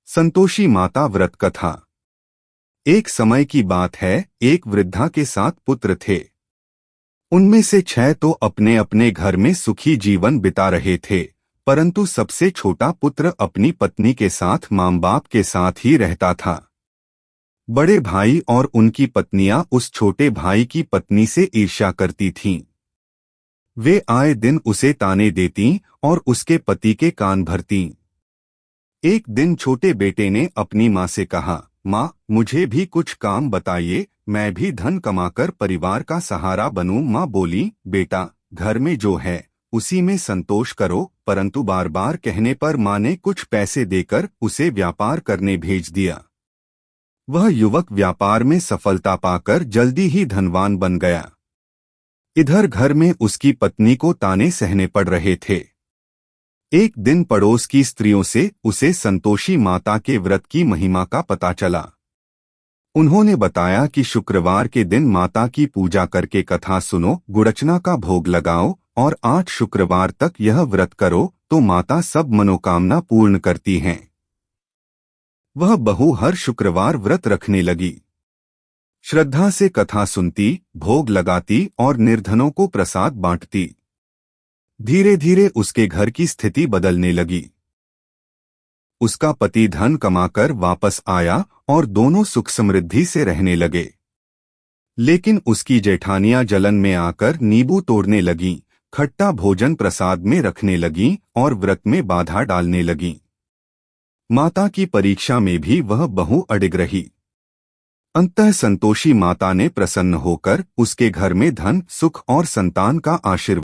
संतोषी माता व्रत कथा। एक समय की बात है, एक वृद्धा के 7 पुत्र थे। उनमें से 6 तो अपने अपने घर में सुखी जीवन बिता रहे थे, परंतु सबसे छोटा पुत्र अपनी पत्नी के साथ माँ बाप के साथ ही रहता था। बड़े भाई और उनकी पत्नियां उस छोटे भाई की पत्नी से ईर्ष्या करती थीं। वे आए दिन उसे ताने देती और उसके पति के कान भरतीं। एक दिन छोटे बेटे ने अपनी माँ से कहा, माँ, मुझे भी कुछ काम बताइए, मैं भी धन कमाकर परिवार का सहारा बनूं। माँ बोली, बेटा, घर में जो है उसी में संतोष करो। परंतु बार बार कहने पर माँ ने कुछ पैसे देकर उसे व्यापार करने भेज दिया। वह युवक व्यापार में सफलता पाकर जल्दी ही धनवान बन गया। इधर घर में उसकी पत्नी को ताने सहने पड़ रहे थे। एक दिन पड़ोस की स्त्रियों से उसे संतोषी माता के व्रत की महिमा का पता चला। उन्होंने बताया कि शुक्रवार के दिन माता की पूजा करके कथा सुनो, गुड़चना का भोग लगाओ और 8 शुक्रवार तक यह व्रत करो तो माता सब मनोकामना पूर्ण करती हैं। वह बहू हर शुक्रवार व्रत रखने लगी। श्रद्धा से कथा सुनती, भोग लगाती और निर्धनों को प्रसाद बांटती। धीरे धीरे उसके घर की स्थिति बदलने लगी। उसका पति धन कमाकर वापस आया और दोनों सुख समृद्धि से रहने लगे। लेकिन उसकी जेठानियां जलन में आकर नींबू तोड़ने लगीं, खट्टा भोजन प्रसाद में रखने लगीं और व्रत में बाधा डालने लगीं। माता की परीक्षा में भी वह बहू अडिग रही। अंततः संतोषी माता ने प्रसन्न होकर उसके घर में धन, सुख और संतान का आशीर्वाद